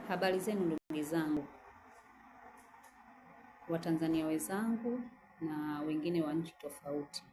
Habari zenu ndugu zangu, Watanzania wenzangu na wengine wa nchi tofauti.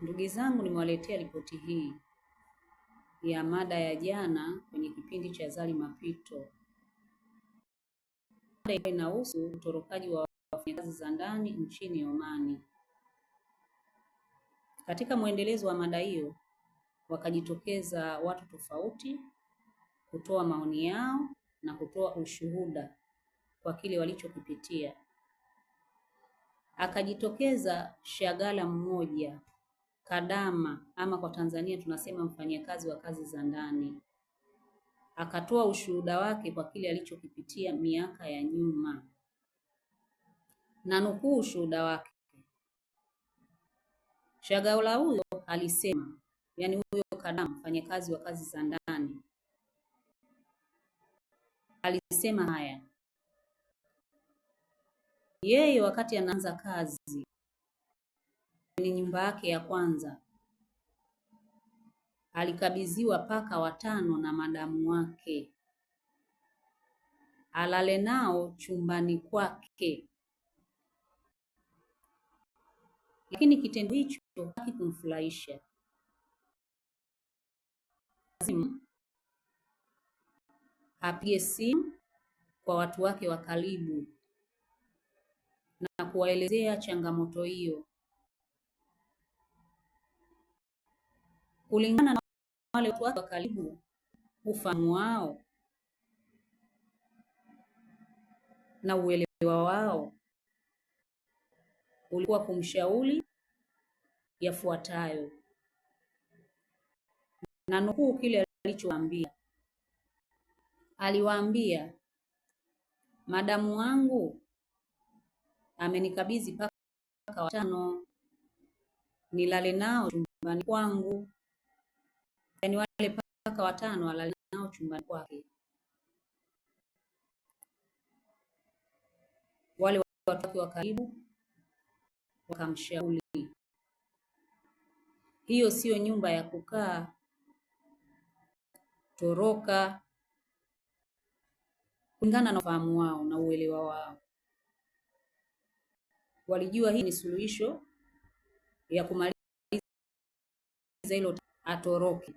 Ndugu zangu, nimewaletea ripoti hii ya mada ya jana kwenye kipindi cha Zali Mapito. Mada inahusu utorokaji wa wafanyakazi za ndani nchini Omani. Katika mwendelezo wa mada hiyo, wakajitokeza watu tofauti kutoa maoni yao na kutoa ushuhuda kwa kile walichokipitia. Akajitokeza shagala mmoja, kadama ama kwa Tanzania tunasema mfanyakazi wa kazi za ndani. Akatoa ushuhuda wake kwa kile alichokipitia miaka ya nyuma. Na nukuu ushuhuda wake. Shagala huyo alisema, yani huyo kadama mfanyakazi wa kazi za ndani, alisema haya: yeye wakati anaanza kazi kwenye nyumba yake ya kwanza alikabidhiwa paka 5 na madamu wake alale nao chumbani kwake, lakini kitendo hicho hakikumfurahisha. Apige simu kwa watu wake wa karibu na kuwaelezea changamoto hiyo. Kulingana na wale watu wake wa karibu, ufahamu wao na uelewa wao ulikuwa kumshauri yafuatayo, na nukuu kile alichowaambia. Aliwaambia, madamu wangu amenikabidhi paka 5 nilale nao chumbani kwangu. Yani wale paka 5 alale nao chumbani kwake. Wale watu wake wa karibu wakamshauri, hiyo sio nyumba ya kukaa, toroka. Kulingana na ufahamu wao na uelewa wao, walijua hii ni suluhisho ya kumaliza hilo, atoroke.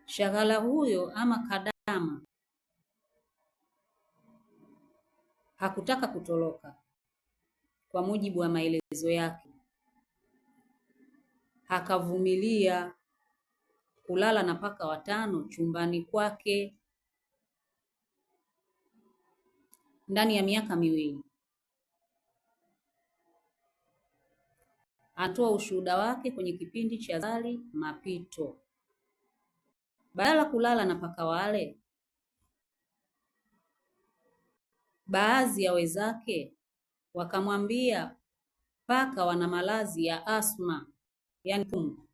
Shagala huyo ama kadama hakutaka kutoroka. Kwa mujibu wa maelezo yake, akavumilia kulala na paka 5 chumbani kwake ndani ya miaka 2. Atoa ushuhuda wake kwenye kipindi cha Zali Mapito. Badala kulala na paka wale, baadhi ya wenzake wakamwambia paka wana maradhi ya asma, yani pumu,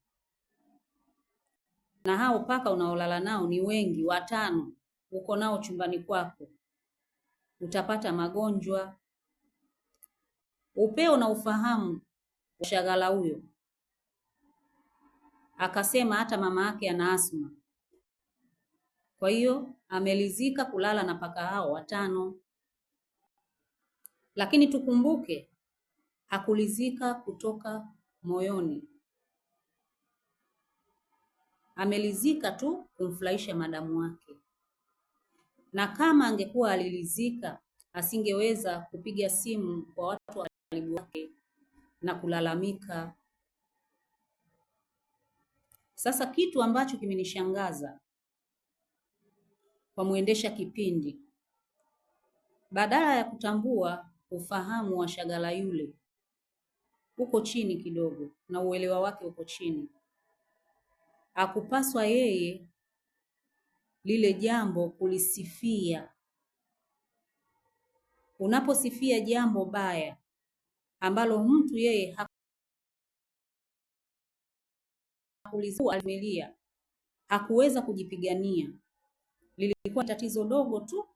na hao paka unaolala nao ni wengi, 5 uko nao chumbani kwako, utapata magonjwa. Upeo na ufahamu wa shagala huyo, akasema hata mama yake ana asma, kwa hiyo amelizika kulala na paka hao 5. Lakini tukumbuke, hakulizika kutoka moyoni, amelizika tu kumfurahisha madamu wake. Na kama angekuwa alilizika, asingeweza kupiga simu kwa watu wa karibu wake na kulalamika. Sasa kitu ambacho kimenishangaza kwa muendesha kipindi, badala ya kutambua ufahamu wa shagala yule uko chini kidogo na uelewa wake uko chini, hakupaswa yeye lile jambo kulisifia. Unaposifia jambo baya ambalo mtu yeye hakulizuia, hakuweza kujipigania, lilikuwa tatizo dogo tu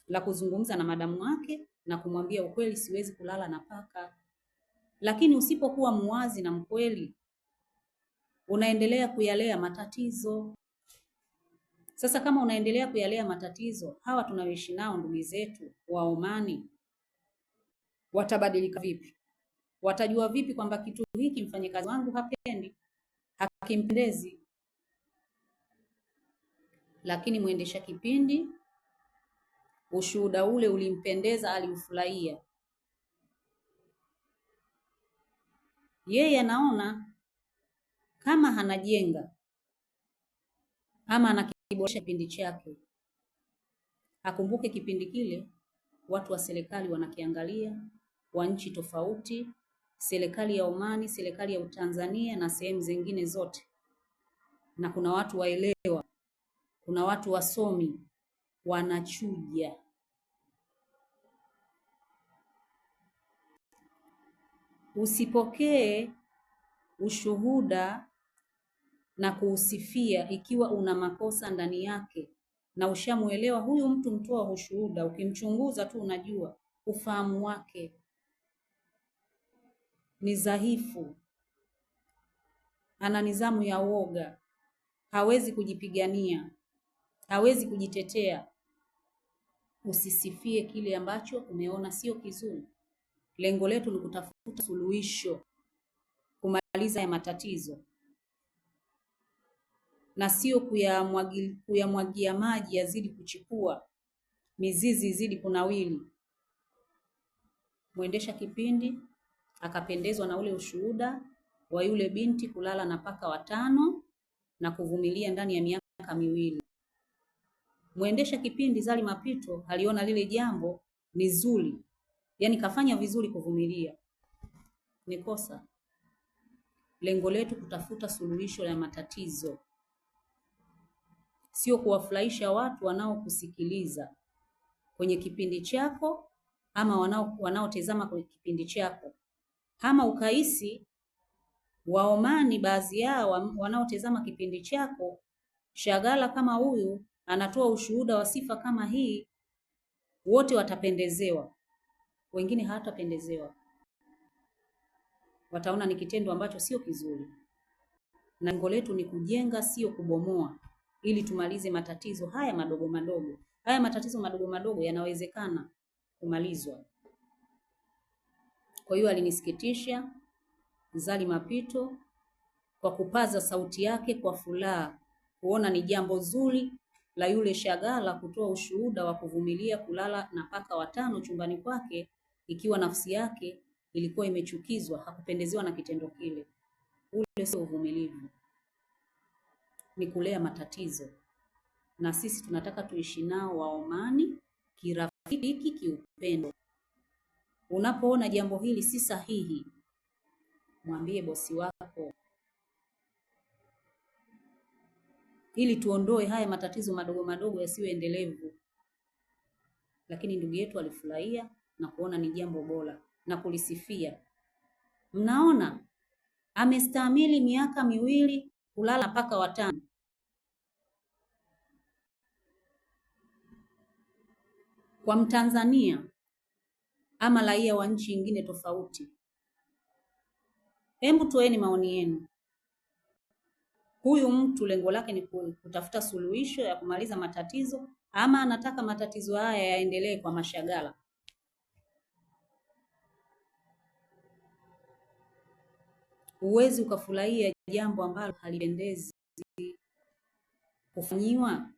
la kuzungumza na madamu wake na kumwambia ukweli, siwezi kulala na paka. Lakini usipokuwa muwazi na mkweli, unaendelea kuyalea matatizo. Sasa kama unaendelea kuyalea matatizo, hawa tunaoishi nao ndugu zetu wa Omani watabadilika vipi? Watajua vipi kwamba kitu hiki mfanyakazi wangu hapendi, hakimpendezi? Lakini mwendesha kipindi ushuhuda ule ulimpendeza, aliufurahia. Yeye anaona kama hanajenga ama anakiboresha kipindi chake. Akumbuke kipindi kile watu wa serikali wanakiangalia, wa nchi tofauti, serikali ya Omani, serikali ya Tanzania na sehemu zingine zote, na kuna watu waelewa, kuna watu wasomi wanachuja. Usipokee ushuhuda na kuusifia ikiwa una makosa ndani yake na ushamuelewa huyu mtu mtoa ushuhuda. Ukimchunguza tu unajua ufahamu wake ni dhaifu, ana nidhamu ya uoga, hawezi kujipigania, hawezi kujitetea. Usisifie kile ambacho umeona sio kizuri. Lengo letu ni kutafuta suluhisho, kumaliza ya matatizo, na sio kuyamwagia maji yazidi kuchipua, mizizi izidi kunawili. Mwendesha kipindi akapendezwa na ule ushuhuda wa yule binti kulala na paka watano na kuvumilia ndani ya miaka miwili. Mwendesha kipindi Zari Mapito aliona lile jambo ni zuri, yaani kafanya vizuri kuvumilia. Ni kosa. Lengo letu kutafuta suluhisho la matatizo, sio kuwafurahisha watu wanaokusikiliza kwenye kipindi chako ama wanaotazama kwenye kipindi chako. Kama ukahisi Waomani baadhi yao wanaotazama kipindi chako, shagala kama huyu anatoa ushuhuda wa sifa kama hii, wote watapendezewa, wengine hawatapendezewa, wataona ni kitendo ambacho sio kizuri. Na lengo letu ni kujenga, sio kubomoa, ili tumalize matatizo haya madogo madogo. Haya matatizo madogo madogo yanawezekana kumalizwa. Kwa hiyo alinisikitisha Zari Mapito kwa kupaza sauti yake kwa furaha, kuona ni jambo zuri la yule shagala kutoa ushuhuda wa kuvumilia kulala na paka watano chumbani kwake, ikiwa nafsi yake ilikuwa imechukizwa, hakupendezewa na kitendo kile. Ule sio uvumilivu, ni kulea matatizo. Na sisi tunataka tuishi nao Waomani kirafiki, kiupendo. Unapoona jambo hili si sahihi, mwambie bosi wako, ili tuondoe haya matatizo madogo madogo yasiwe endelevu. Lakini ndugu yetu alifurahia na kuona ni jambo bora na kulisifia. Mnaona amestahimili miaka miwili kulala paka watano. Kwa Mtanzania ama raia wa nchi nyingine tofauti, hebu toeni maoni yenu. Huyu mtu lengo lake ni kutafuta suluhisho ya kumaliza matatizo, ama anataka matatizo haya yaendelee kwa mashagala? Huwezi ukafurahia jambo ambalo halipendezi kufanyiwa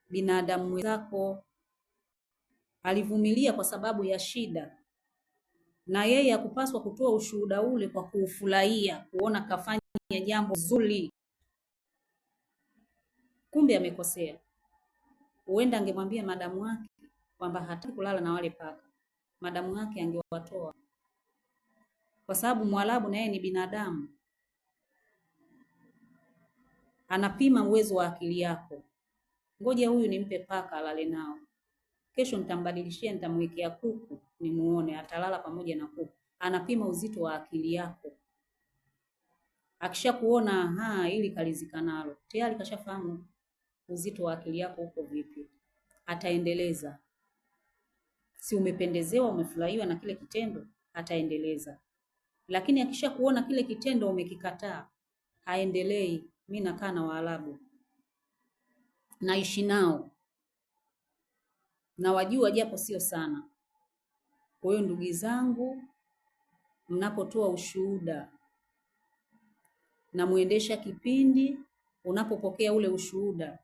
binadamu mwenzako. Alivumilia kwa sababu ya shida, na yeye hakupaswa kutoa ushuhuda ule kwa kuufurahia, kuona kafanya jambo zuri. Kumbe amekosea. Huenda angemwambia madamu wake kwamba hataki kulala na wale paka, madamu wake angewatoa, kwa sababu Mwarabu na yeye ni binadamu, anapima uwezo wa akili yako. Ngoja huyu nimpe paka alale nao, kesho nitambadilishia, nitamwekea kuku nimuone, atalala pamoja na kuku. Anapima uzito wa akili yako. Akishakuona ili kalizika nalo, tayari kashafahamu uzito wa akili yako uko vipi, ataendeleza. Si umependezewa, umefurahiwa na kile kitendo, ataendeleza. Lakini akishakuona kile kitendo umekikataa, haendelei. Mimi nakaa na Waarabu, naishi nao, na wajua japo sio sana. Kwa hiyo ndugu zangu, mnapotoa ushuhuda na muendesha kipindi, unapopokea ule ushuhuda,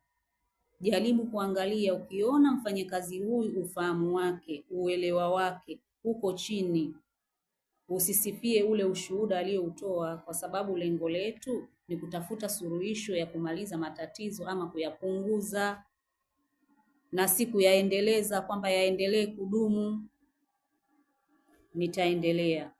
jaribu kuangalia, ukiona mfanyakazi huyu ufahamu wake, uelewa wake uko chini, usisifie ule ushuhuda aliyoutoa, kwa sababu lengo letu ni kutafuta suluhisho ya kumaliza matatizo ama kuyapunguza, na si kuyaendeleza kwamba yaendelee kudumu. Nitaendelea.